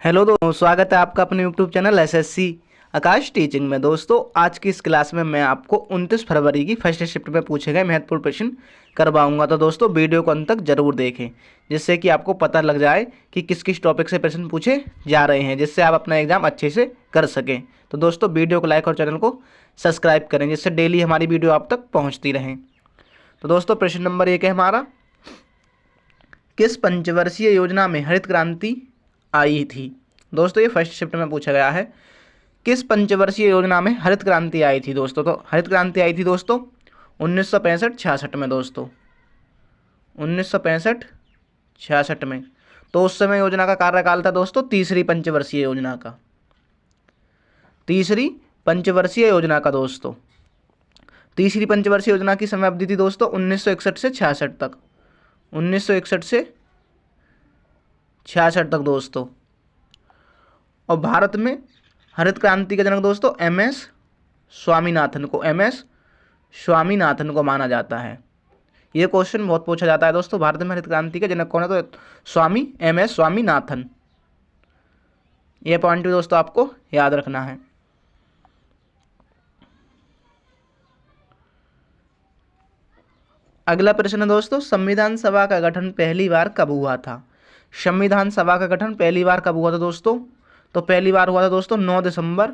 Hello दोस्तों, स्वागत है आपका अपने यूट्यूब चैनल एसएससी आकाश टीचिंग में। दोस्तों, आज की इस क्लास में मैं आपको 29 फरवरी की फर्स्ट शिफ्ट में पूछे गए महत्वपूर्ण प्रश्न करवाऊंगा। तो दोस्तों, वीडियो को अंत तक जरूर देखें, जिससे कि आपको पता लग जाए कि किस किस टॉपिक से प्रश्न पूछे जा रहे हैं, जिससे आप अपना एग्जाम अच्छे से कर सकें। तो दोस्तों, वीडियो को लाइक और चैनल को सब्सक्राइब करें, जिससे डेली हमारी वीडियो आप तक पहुँचती रहें। तो दोस्तों, प्रश्न नंबर 1 है हमारा, किस पंचवर्षीय योजना में हरित क्रांति आई थी। दोस्तों, ये फर्स्ट शिफ्ट में पूछा गया है, किस पंचवर्षीय योजना में हरित क्रांति आई थी। दोस्तों, तो हरित क्रांति आई थी दोस्तों 1965-66 में। दोस्तों 1965-66 में। तो उस समय योजना का कार्यकाल था दोस्तों तीसरी पंचवर्षीय योजना का। तीसरी पंचवर्षीय योजना का दोस्तों तीसरी पंचवर्षीय योजना की समय अवधि थी दोस्तों 1961 से 66 तक। 1961 से 66 तक दोस्तों। और भारत में हरित क्रांति के जनक दोस्तों एमएस स्वामीनाथन को माना जाता है। ये क्वेश्चन बहुत पूछा जाता है दोस्तों, भारत में हरित क्रांति के जनक कौन है, तो एमएस स्वामीनाथन। ये पॉइंट भी दोस्तों आपको याद रखना है। अगला प्रश्न है दोस्तों, संविधान सभा का गठन पहली बार कब हुआ था। संविधान सभा का गठन पहली बार कब हुआ था दोस्तों, तो पहली बार हुआ था दोस्तों 9 दिसंबर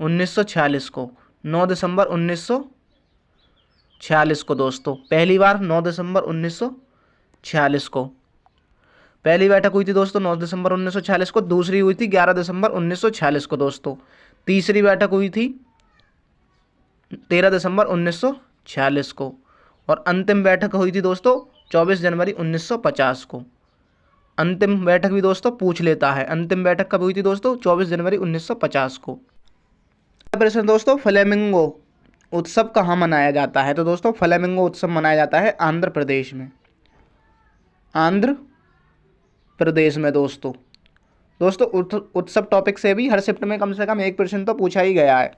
1946 को। 9 दिसंबर 1946 को दोस्तों, पहली बार 9 दिसंबर 1946 को पहली बैठक हुई थी दोस्तों 9 दिसंबर 1946 को। दूसरी हुई थी 11 दिसंबर 1946 को दोस्तों। तीसरी बैठक हुई थी 13 दिसंबर 1946 को। और अंतिम बैठक हुई थी दोस्तों 24 जनवरी 1950 को। अंतिम बैठक भी दोस्तों पूछ लेता है। अंतिम बैठक कब हुई थी दोस्तों, 24 जनवरी 1950 को। प्रश्न दोस्तों, फ्लेमिंगो उत्सव कहाँ मनाया जाता है। तो दोस्तों, फ्लेमिंगो उत्सव मनाया जाता है आंध्र प्रदेश में। आंध्र प्रदेश में दोस्तों। उत्सव टॉपिक से भी हर शिफ्ट में कम से कम एक प्रश्न तो पूछा ही गया है।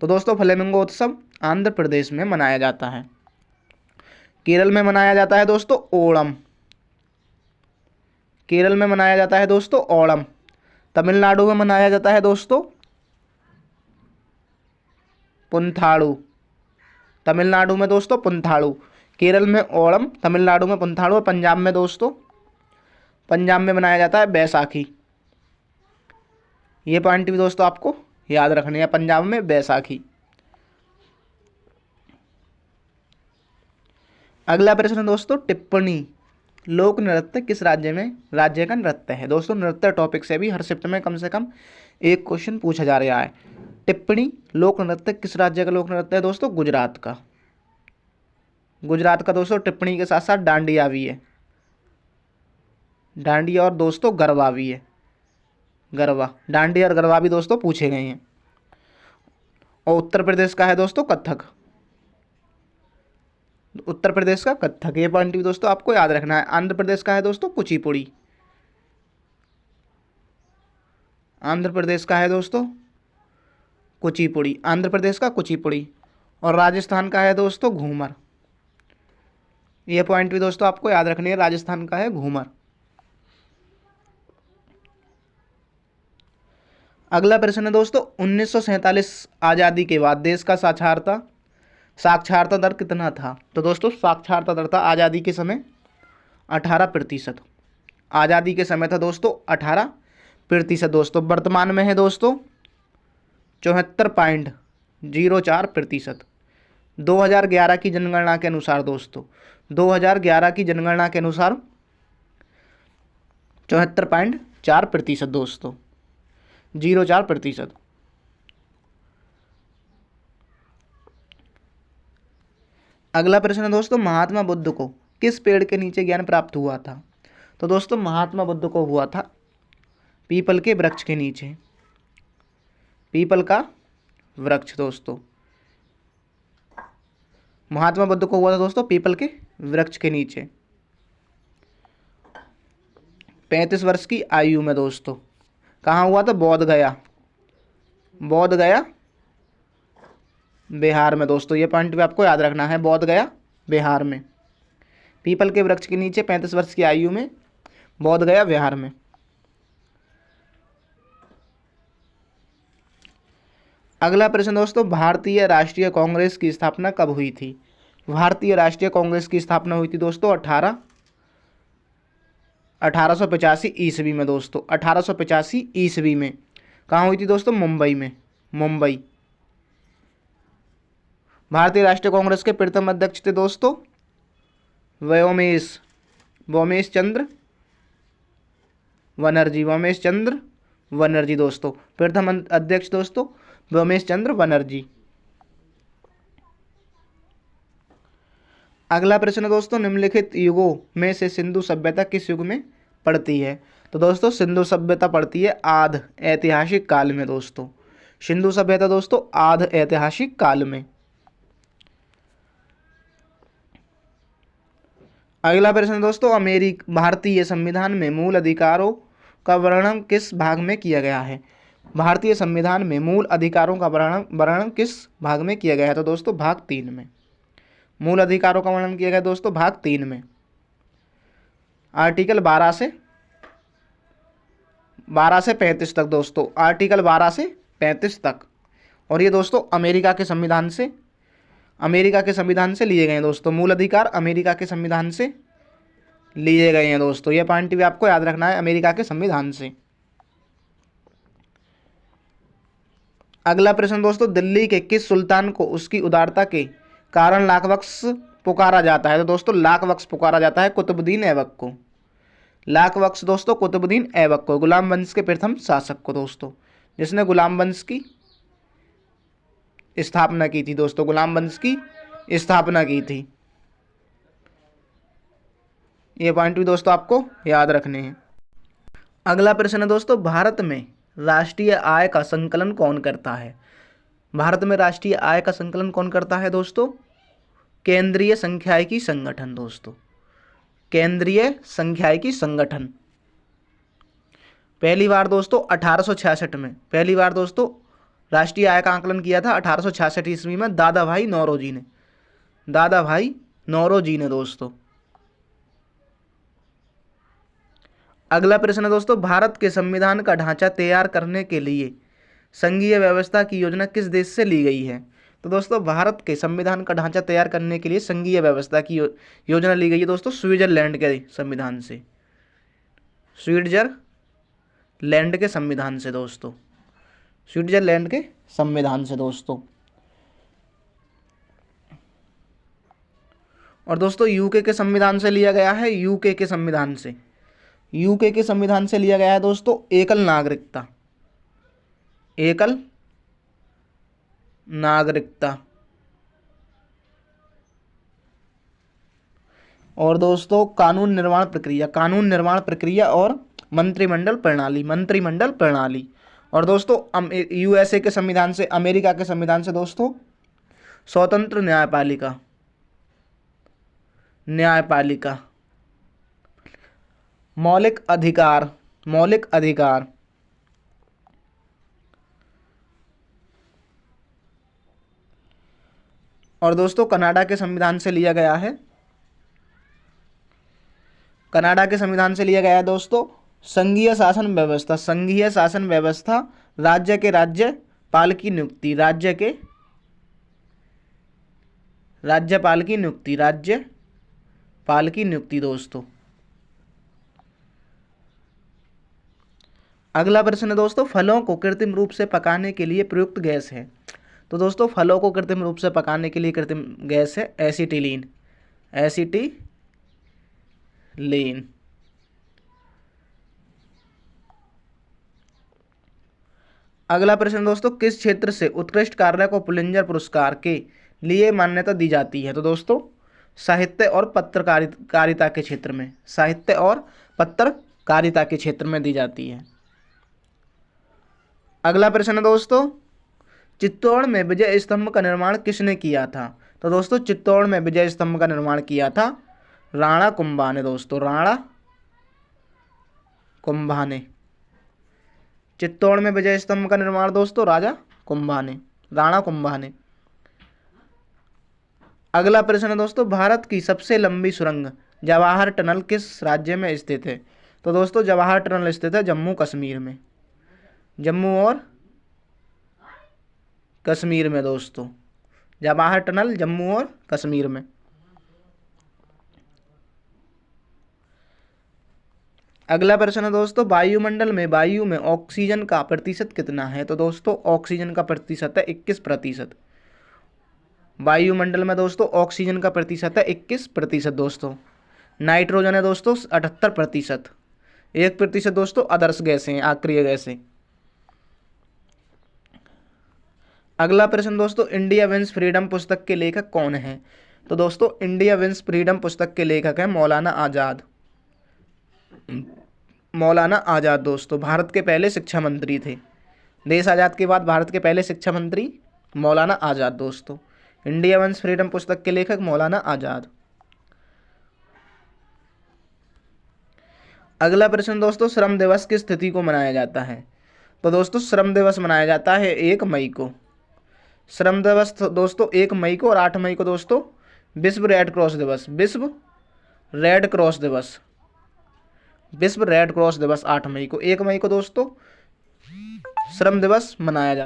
तो दोस्तों, फ्लेमिंगो उत्सव आंध्र प्रदेश में मनाया जाता है। केरल में मनाया जाता है दोस्तों ओणम। केरल में मनाया जाता है दोस्तों ओणम। तमिलनाडु में मनाया जाता है दोस्तों पुंथाड़ू। तमिलनाडु में दोस्तों पुंथाड़ू। केरल में ओणम, तमिलनाडु में पुंथाड़ू। और पंजाब में दोस्तों मनाया जाता है बैसाखी। ये पॉइंट भी दोस्तों आपको याद रखने हैं, पंजाब में बैसाखी। अगला प्रश्न दोस्तों, टिप्पणी लोक नृत्य किस राज्य का नृत्य है। दोस्तों, नृत्य टॉपिक से भी हर शिफ्ट में कम से कम एक क्वेश्चन पूछा जा रहा है। टिप्पणी लोक नृत्य किस राज्य का लोक नृत्य है दोस्तों, गुजरात का। गुजरात का दोस्तों टिप्पणी के साथ साथ डांडिया भी है। डांडिया और दोस्तों गरबा भी है। गरबा, डांडिया और गरबा भी दोस्तों पूछे गए हैं। और उत्तर प्रदेश का है दोस्तों कथक। उत्तर प्रदेश का कथक, ये पॉइंट भी दोस्तों आपको याद रखना है। आंध्र प्रदेश का है दोस्तों कुचिपुड़ी। आंध्र प्रदेश का है दोस्तों कुचिपुड़ी। आंध्र प्रदेश का कुचिपुड़ी। और राजस्थान का है दोस्तों घूमर। ये पॉइंट भी दोस्तों आपको याद रखनी है, राजस्थान का है घूमर। अगला प्रश्न है दोस्तों, 1947 आज़ादी के बाद देश का साक्षरता दर कितना था। तो दोस्तों, साक्षरता दर था आज़ादी के समय 18%। आज़ादी के समय था दोस्तों 18% दोस्तों। वर्तमान में है दोस्तों 74.04%। 2011 की जनगणना के अनुसार दोस्तों 2011 की जनगणना के अनुसार 74.4% दोस्तों, 04%। अगला प्रश्न है दोस्तों, महात्मा बुद्ध को किस पेड़ के नीचे ज्ञान प्राप्त हुआ था। तो दोस्तों, महात्मा बुद्ध को हुआ था पीपल के वृक्ष के नीचे। पीपल का वृक्ष दोस्तों, महात्मा बुद्ध को हुआ था दोस्तों पीपल के वृक्ष के नीचे। 35 वर्ष की आयु में दोस्तों। कहाँ हुआ था, बोध गया बिहार में दोस्तों। ये पॉइंट भी आपको याद रखना है, बोध गया बिहार में। पीपल के वृक्ष के नीचे 35 वर्ष की आयु में बोध गया बिहार में। अगला प्रश्न दोस्तों, भारतीय राष्ट्रीय कांग्रेस की स्थापना कब हुई थी? भारतीय राष्ट्रीय कांग्रेस की स्थापना हुई थी दोस्तों 1885 ईस्वी में दोस्तों, 1885 ईस्वी में। कहाँ हुई थी दोस्तों? मुंबई में, मुंबई। भारतीय राष्ट्रीय कांग्रेस के प्रथम अध्यक्ष थे दोस्तों व्योमेश चंद्र बनर्जी, व्योमेश चंद्र बनर्जी दोस्तों, प्रथम अध्यक्ष दोस्तों व्योमेश चंद्र बनर्जी। अगला प्रश्न दोस्तों, निम्नलिखित युगों में से सिंधु सभ्यता किस युग में पड़ती है? तो दोस्तों सिंधु सभ्यता पड़ती है आध ऐतिहासिक काल में दोस्तों, सिंधु सभ्यता दोस्तों आध ऐतिहासिक काल में। अगला प्रश्न दोस्तों, भारतीय संविधान में मूल अधिकारों का वर्णन किस भाग में किया गया है? भारतीय संविधान में मूल अधिकारों का वर्णन किस भाग में किया गया है? तो दोस्तों भाग 3 में। मूल अधिकारों का वर्णन किया गया दोस्तों भाग 3 में, आर्टिकल 12 से 35 तक दोस्तों, आर्टिकल 12 से 35 तक। और ये दोस्तों अमेरिका के संविधान से लिए गए हैं दोस्तों, मूल अधिकार अमेरिका के संविधान से लिए गए हैं दोस्तों। ये पॉइंट भी आपको याद रखना है, अमेरिका के संविधान से। अगला प्रश्न दोस्तों, दिल्ली के किस सुल्तान को उसकी उदारता के कारण लाख बख्श पुकारा जाता है? तो दोस्तों लाख बख्श पुकारा जाता है कुतुबुद्दीन ऐबक को, लाख बख्श दोस्तों कुतुबुद्दीन ऐबक को, गुलाम वंश के प्रथम शासक को दोस्तों, जिसने गुलाम वंश की स्थापना की थी दोस्तों, गुलाम वंश की स्थापना की थी। ये पॉइंट भी दोस्तों आपको याद रखने हैं। अगला प्रश्न है दोस्तों, भारत में राष्ट्रीय आय का संकलन कौन करता है? भारत में राष्ट्रीय आय का संकलन कौन करता है दोस्तों? केंद्रीय सांख्यिकी संगठन दोस्तों, केंद्रीय सांख्यिकी संगठन। पहली बार दोस्तों 1866 में, पहली बार दोस्तों राष्ट्रीय आय का आकलन किया था 1866 ईस्वी में दादा भाई नौरोजी ने दोस्तों। अगला प्रश्न है दोस्तों, भारत के संविधान का ढांचा तैयार करने के लिए संघीय व्यवस्था की योजना किस देश से ली गई है? तो दोस्तों भारत के संविधान का ढांचा तैयार करने के लिए संघीय व्यवस्था की योजना ली गई है दोस्तों स्विट्जरलैंड के संविधान से, स्विट्जरलैंड के संविधान से दोस्तों, स्विट्जरलैंड के संविधान से दोस्तों। और दोस्तों यूके के संविधान से लिया गया है, यूके के संविधान से लिया गया है दोस्तों एकल नागरिकता। और दोस्तों कानून निर्माण प्रक्रिया और मंत्रिमंडल प्रणाली। और दोस्तों यूएसए के संविधान से, अमेरिका के संविधान से दोस्तों स्वतंत्र न्यायपालिका, मौलिक अधिकार। और दोस्तों कनाडा के संविधान से लिया गया है, दोस्तों संघीय शासन व्यवस्था, राज्यपाल की नियुक्ति दोस्तों। अगला प्रश्न है दोस्तों, फलों को कृत्रिम रूप से पकाने के लिए प्रयुक्त गैस है? तो दोस्तों फलों को कृत्रिम रूप से पकाने के लिए कृत्रिम गैस है एसिटिलीन। अगला प्रश्न दोस्तों, किस क्षेत्र से उत्कृष्ट कार्य को पुलिंजर पुरस्कार के लिए मान्यता दी जाती है? तो दोस्तों साहित्य और पत्रकारिता के क्षेत्र में दी जाती है। अगला प्रश्न है दोस्तों, चित्तौड़ में विजय स्तंभ का निर्माण किसने किया था? तो दोस्तों चित्तौड़ में विजय स्तंभ का निर्माण किया था राणा कुंभा ने दोस्तों, चित्तौड़ में विजय स्तंभ का निर्माण दोस्तों राणा कुंभा ने। अगला प्रश्न है दोस्तों, भारत की सबसे लंबी सुरंग जवाहर टनल किस राज्य में स्थित है? तो दोस्तों जवाहर टनल स्थित है जम्मू कश्मीर में, जम्मू और कश्मीर में दोस्तों, जवाहर टनल जम्मू और कश्मीर में। अगला प्रश्न है दोस्तों, वायुमंडल में वायु में ऑक्सीजन का प्रतिशत कितना है? तो दोस्तों ऑक्सीजन का प्रतिशत है 21%। वायुमंडल में दोस्तों ऑक्सीजन का प्रतिशत है 21% दोस्तों। नाइट्रोजन है दोस्तों 78%। 1% दोस्तों अदर्श गैसें हैं, अक्रिय गैसें। अगला प्रश्न दोस्तों, इंडिया विंस फ्रीडम पुस्तक के लेखक कौन है? तो दोस्तों इंडिया विंस फ्रीडम पुस्तक के लेखक हैं मौलाना आज़ाद। मौलाना आज़ाद दोस्तों भारत के पहले शिक्षा मंत्री थे। देश आज़ाद के बाद भारत के पहले शिक्षा मंत्री मौलाना आज़ाद दोस्तों। इंडिया विंस फ्रीडम पुस्तक के लेखक मौलाना आज़ाद। अगला प्रश्न दोस्तों, श्रम दिवस किस तिथि को मनाया जाता है? तो दोस्तों श्रम दिवस मनाया जाता है 1 मई को। श्रम दिवस दोस्तों 1 मई को, और 8 मई को दोस्तों विश्व रेड क्रॉस दिवस, विश्व रेड क्रॉस दिवस, विश्व रेड क्रॉस दिवस 8 मई को। 1 मई को दोस्तों श्रम दिवस मनाया जाता है।